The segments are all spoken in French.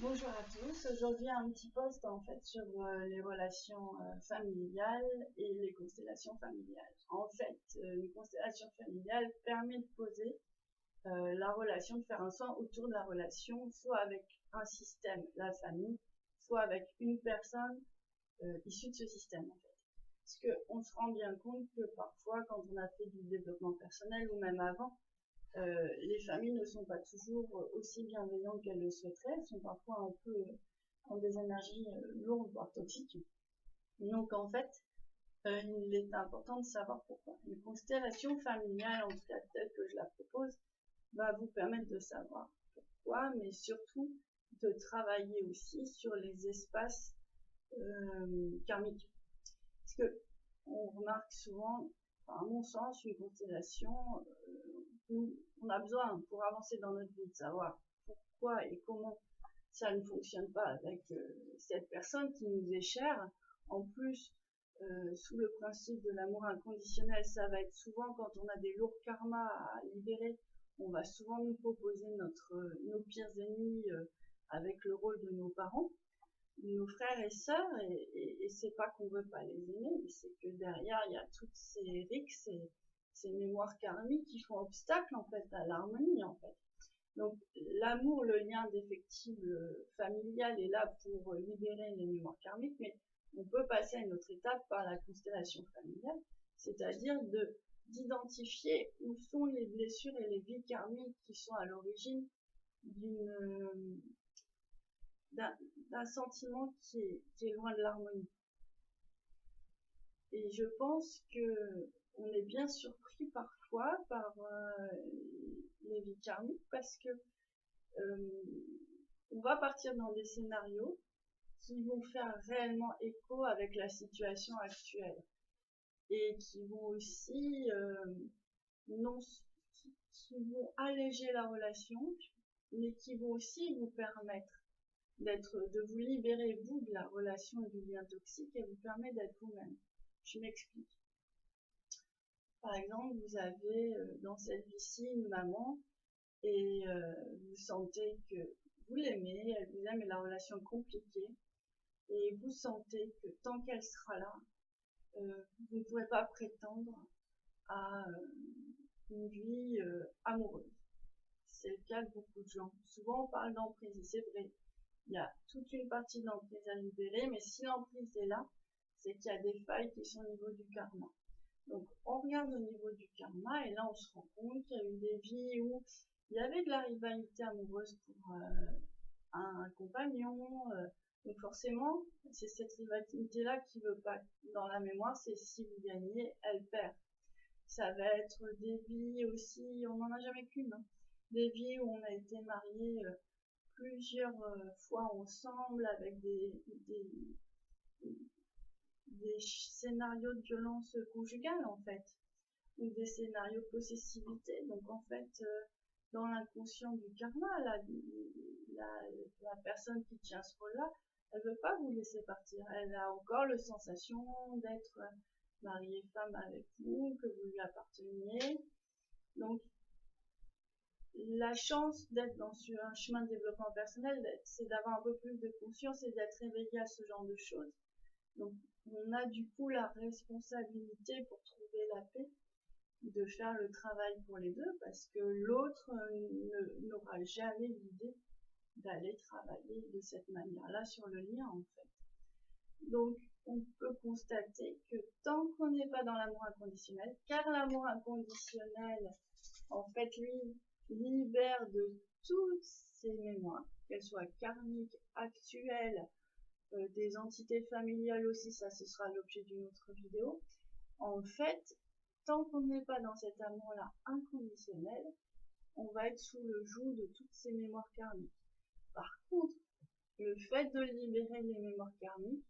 Bonjour à tous, aujourd'hui un petit post en fait sur les relations familiales et les constellations familiales. En fait, une constellation familiale permet de poser la relation, de faire un soin autour de la relation, soit avec un système, la famille, soit avec une personne issue de ce système en fait. Parce qu'on se rend bien compte que parfois quand on a fait du développement personnel ou même avant, les familles ne sont pas toujours aussi bienveillantes qu'elles le souhaiteraient, elles sont parfois un peu ont des énergies lourdes, voire toxiques. Donc en fait, il est important de savoir pourquoi. Une constellation familiale, en tout cas telle que je la propose, va vous permettre de savoir pourquoi, mais surtout de travailler aussi sur les espaces karmiques. Parce que on remarque souvent, à mon sens, une constellation, on a besoin pour avancer dans notre vie de savoir pourquoi et comment ça ne fonctionne pas avec cette personne qui nous est chère. En plus, sous le principe de l'amour inconditionnel, ça va être souvent quand on a des lourds karmas à libérer, on va souvent nous proposer nos pires ennemis avec le rôle de nos parents, nos frères et sœurs, et c'est pas qu'on veut pas les aimer, mais c'est que derrière il y a toutes ces rixes et ces mémoires karmiques qui font obstacle en fait à l'harmonie en fait. Donc l'amour, le lien défectible familial est là pour libérer les mémoires karmiques, mais on peut passer à une autre étape par la constellation familiale, c'est-à-dire d'identifier où sont les blessures et les vies karmiques qui sont à l'origine d'un sentiment qui est loin de l'harmonie. Et je pense que on est bien surpris parfois par les vies karmiques parce que on va partir dans des scénarios qui vont faire réellement écho avec la situation actuelle et qui vont aussi non, qui vont alléger la relation, mais qui vont aussi vous permettre de vous libérer vous de la relation et du lien toxique et vous permet d'être vous-même. Je m'explique. Par exemple, vous avez dans cette vie-ci une maman et vous sentez que vous l'aimez, elle vous aime et la relation est compliquée et vous sentez que tant qu'elle sera là, vous ne pourrez pas prétendre à une vie amoureuse. C'est le cas de beaucoup de gens. Souvent on parle d'emprise, c'est vrai. Il y a toute une partie de l'emprise à libérer, mais si l'emprise est là, c'est qu'il y a des failles qui sont au niveau du karma. Donc on regarde au niveau du karma et là on se rend compte qu'il y a eu des vies où il y avait de la rivalité amoureuse pour un compagnon. Donc forcément, c'est cette rivalité-là qui veut pas dans la mémoire, c'est si vous gagnez, elle perd. Ça va être des vies aussi, on n'en a jamais qu'une, hein. Des vies où on a été mariés plusieurs fois ensemble avec des scénarios de violence conjugale en fait, ou des scénarios de possessivité. Donc en fait, dans l'inconscient du karma, la personne qui tient ce rôle-là, elle veut pas vous laisser partir. Elle a encore la sensation d'être mariée femme avec vous, que vous lui apparteniez. Donc la chance d'être dans un chemin de développement personnel, c'est d'avoir un peu plus de conscience et d'être éveillé à ce genre de choses. Donc on a du coup la responsabilité pour trouver la paix de faire le travail pour les deux parce que l'autre n'aura jamais l'idée d'aller travailler de cette manière-là sur le lien en fait. Donc on peut constater que tant qu'on n'est pas dans l'amour inconditionnel, car l'amour inconditionnel en fait lui libère de toutes ces mémoires, qu'elles soient karmiques, actuelles, des entités familiales aussi, ça ce sera l'objet d'une autre vidéo. En fait, tant qu'on n'est pas dans cet amour-là inconditionnel, on va être sous le joug de toutes ces mémoires karmiques. Par contre, le fait de libérer les mémoires karmiques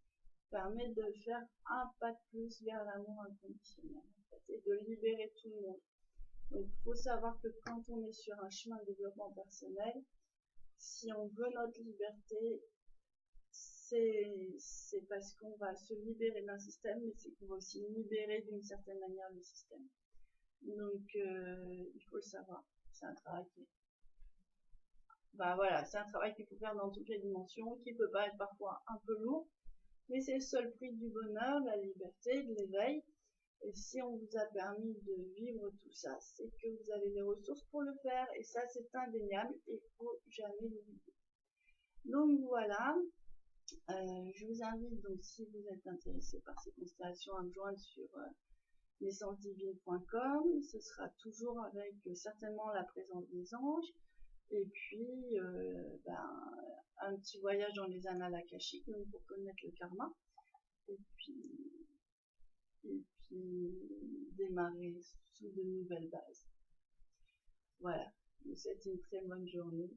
permet de faire un pas de plus vers l'amour inconditionnel en fait, et de libérer tout le monde. Donc il faut savoir que quand on est sur un chemin de développement personnel, si on veut notre liberté, c'est parce qu'on va se libérer d'un système, mais c'est qu'on va aussi libérer d'une certaine manière le système. Donc il faut le savoir, c'est un travail qui est Ben voilà, c'est un travail qu'il faut faire dans toutes les dimensions, qui peut paraître parfois un peu lourd, mais c'est le seul prix du bonheur, de la liberté, de l'éveil. Et si on vous a permis de vivre tout ça, c'est que vous avez les ressources pour le faire, et ça c'est indéniable, et il faut jamais l'oublier. Donc voilà, je vous invite donc si vous êtes intéressé par ces constellations à me joindre sur naissancedivine.com. Ce sera toujours avec certainement la présence des anges, et puis un petit voyage dans les annales akashiques, donc pour connaître le karma, et puis démarrer sous de nouvelles bases. Voilà, je vous souhaite une très bonne journée.